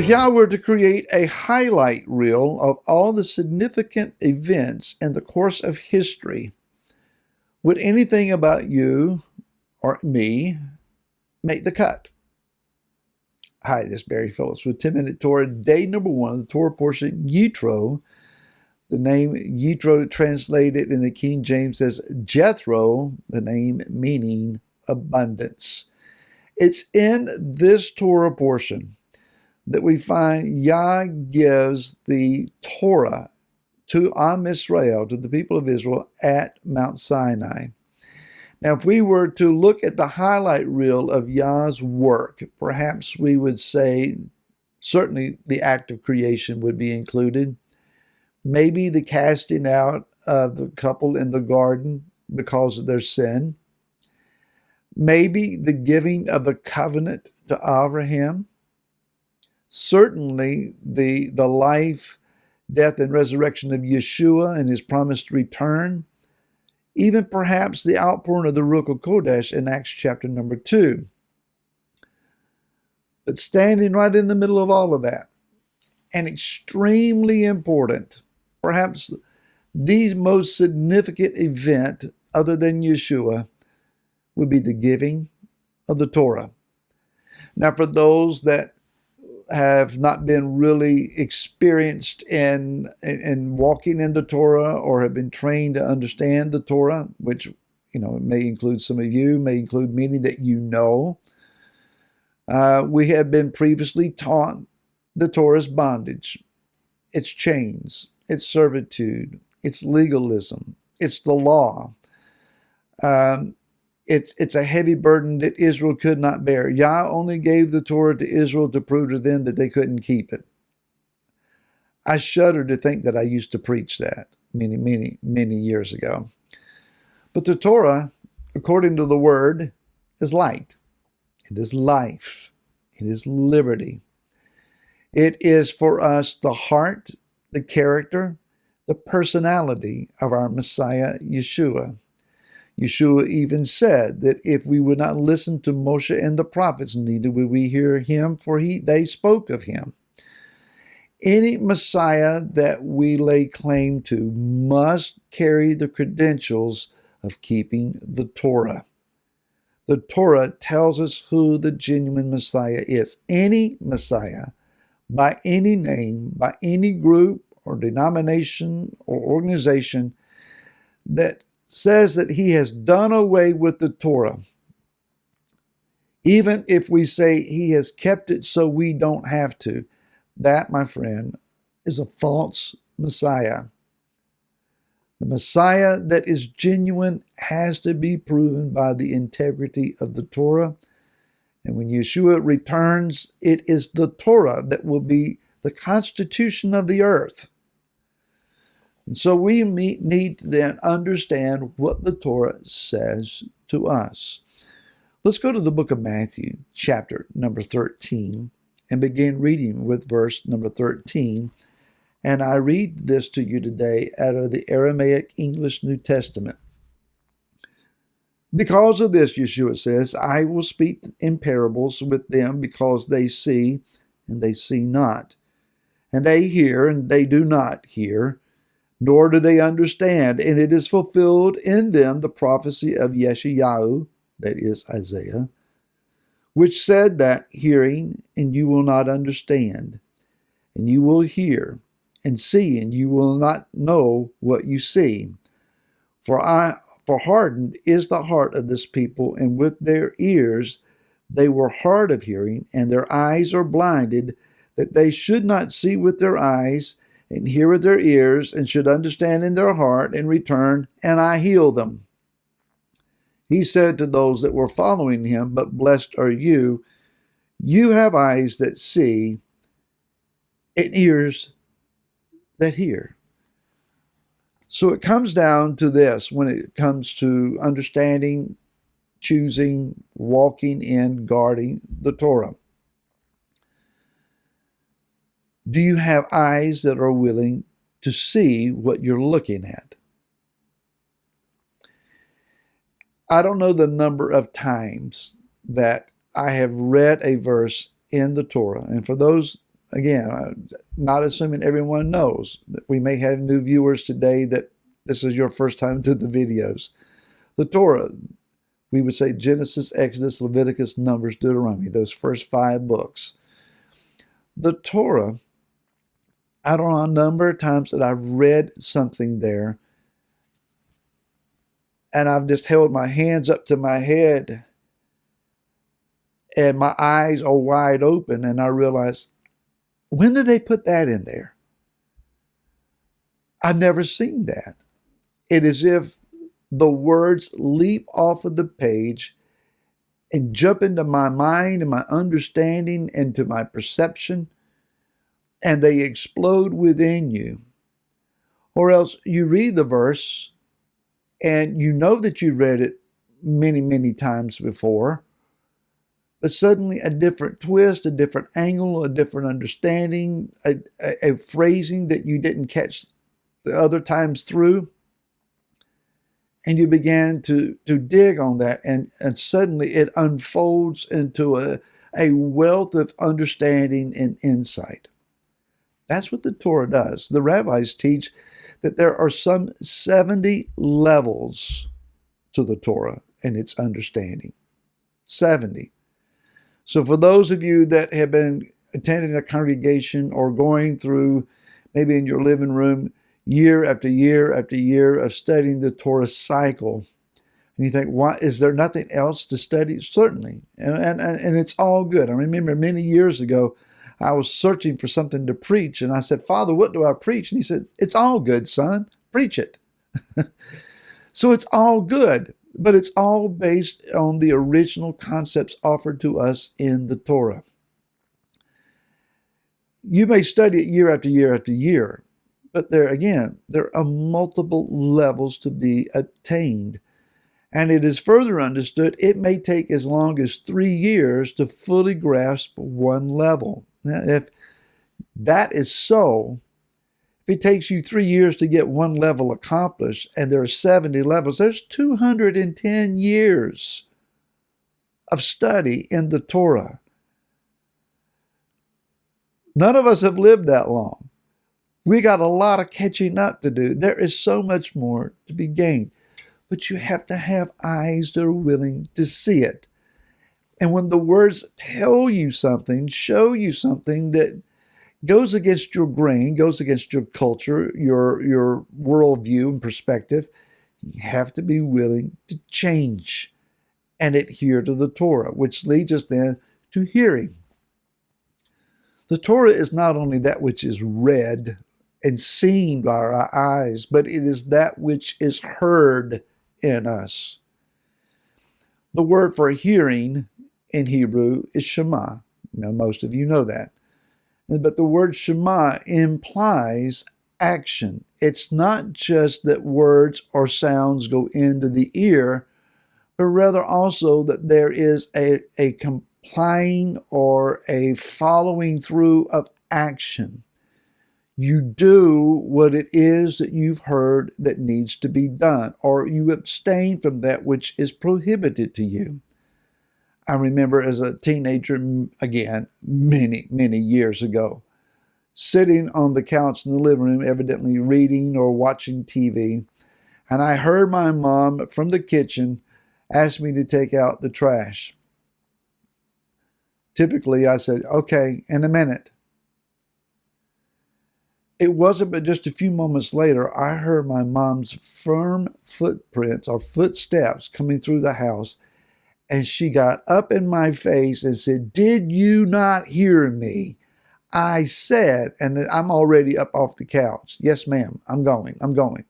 If Yah were to create a highlight reel of all the significant events in the course of history, would anything about you or me make the cut? Hi, this is Barry Phillips with 10-Minute Torah, day number 1 of the Torah portion, Yitro. The name Yitro translated in the King James as Jethro, the name meaning abundance. It's in this Torah portion that we find Yah gives the Torah to Am Israel, to the people of Israel at Mount Sinai. Now, if we were to look at the highlight reel of Yah's work, perhaps we would say certainly the act of creation would be included. Maybe the casting out of the couple in the garden because of their sin. Maybe the giving of the covenant to Abraham. Certainly the life, death, and resurrection of Yeshua and his promised return. Even perhaps the outpouring of the Ruach HaKodesh in Acts chapter number 2. But standing right in the middle of all of that, and extremely important, perhaps the most significant event other than Yeshua, would be the giving of the Torah. Now, for those that have not been really experienced in walking in the Torah or have been trained to understand the Torah, which, it may include some of you, may include many that you know. We have been previously taught the Torah's bondage, its chains, its servitude, its legalism, it's the law. It's a heavy burden that Israel could not bear. Yah only gave the Torah to Israel to prove to them that they couldn't keep it. I shudder to think that I used to preach that many years ago. But the Torah, according to the Word, is light. It is life. It is liberty. It is for us the heart, the character, the personality of our Messiah, Yeshua. Yeshua even said that if we would not listen to Moshe and the prophets, neither would we hear him, for they spoke of him. Any Messiah that we lay claim to must carry the credentials of keeping the Torah. The Torah tells us who the genuine Messiah is. Any Messiah, by any name, by any group or denomination or organization that says that he has done away with the Torah, even if we say he has kept it so we don't have to, that, my friend, is a false Messiah. The Messiah that is genuine has to be proven by the integrity of the Torah. And when Yeshua returns, it is the Torah that will be the constitution of the earth. And so we need to then understand what the Torah says to us. Let's go to the book of Matthew, chapter number 13, and begin reading with verse number 13. And I read this to you today out of the Aramaic English New Testament. Because of this, Yeshua says, I will speak in parables with them because they see and they see not, and they hear and they do not hear, nor do they understand, and it is fulfilled in them the prophecy of Yeshayahu, that is Isaiah, which said that hearing, and you will not understand, and you will hear, and see, and you will not know what you see. For hardened is the heart of this people, and with their ears they were hard of hearing, and their eyes are blinded, that they should not see with their eyes, and hear with their ears, and should understand in their heart, and return, and I heal them. He said to those that were following him, but blessed are you. You have eyes that see, and ears that hear. So it comes down to this when it comes to understanding, choosing, walking in, guarding the Torah. Do you have eyes that are willing to see what you're looking at? I don't know the number of times that I have read a verse in the Torah. And for those again, not assuming everyone knows, that we may have new viewers today that this is your first time to the videos. The Torah, we would say Genesis, Exodus, Leviticus, Numbers, Deuteronomy, those first 5 books. The Torah, I don't know a number of times that I've read something there and I've just held my hands up to my head and my eyes are wide open and I realize, when did they put that in there? I've never seen that. It is as if the words leap off of the page and jump into my mind and my understanding and to my perception, and they explode within you. Or else you read the verse and you know that you read it many, many times before, but suddenly a different twist, a different angle, a different understanding, a phrasing that you didn't catch the other times through, and you began to dig on that, and suddenly it unfolds into a wealth of understanding and insight. That's what the Torah does. The rabbis teach that there are some 70 levels to the Torah and its understanding. 70. So for those of you that have been attending a congregation or going through, maybe in your living room, year after year after year of studying the Torah cycle, and you think, why is there nothing else to study? Certainly, and it's all good. I remember many years ago, I was searching for something to preach, and I said, Father, what do I preach? And he said, it's all good, son. Preach it. So it's all good, but it's all based on the original concepts offered to us in the Torah. You may study it year after year after year, but there are multiple levels to be attained. And it is further understood, it may take as long as 3 years to fully grasp one level. Now, if that is so, if it takes you 3 years to get one level accomplished, and there are 70 levels, there's 210 years of study in the Torah. None of us have lived that long. We got a lot of catching up to do. There is so much more to be gained. But you have to have eyes that are willing to see it. And when the words tell you something, show you something that goes against your grain, goes against your culture, your worldview and perspective, you have to be willing to change and adhere to the Torah, which leads us then to hearing. The Torah is not only that which is read and seen by our eyes, but it is that which is heard in us. The word for hearing in Hebrew is Shema. Most of you know that. But the word Shema implies action. It's not just that words or sounds go into the ear, but rather also that there is a complying or a following through of action. You do what it is that you've heard that needs to be done, or you abstain from that which is prohibited to you. I remember as a teenager, again, many, many years ago, sitting on the couch in the living room, evidently reading or watching TV, and I heard my mom from the kitchen ask me to take out the trash. Typically, I said, okay, in a minute. It wasn't but just a few moments later, I heard my mom's firm footprints or footsteps coming through the house, and she got up in my face and said, "Did you not hear me? I said," and I'm already up off the couch. "Yes, ma'am, I'm going.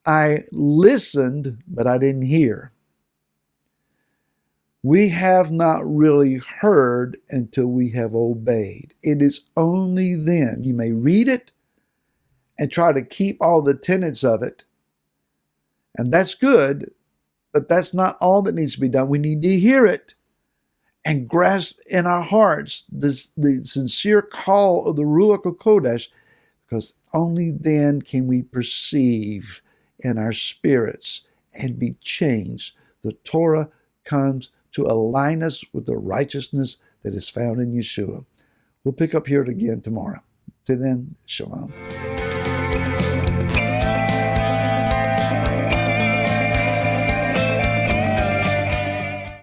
I listened, but I didn't hear. We have not really heard until we have obeyed. It is only then. You may read it and try to keep all the tenets of it, and that's good, but that's not all that needs to be done. We need to hear it and grasp in our hearts the sincere call of the Ruach HaKodesh, because only then can we perceive in our spirits and be changed. The Torah comes to align us with the righteousness that is found in Yeshua. We'll pick up here again tomorrow. Till then, shalom.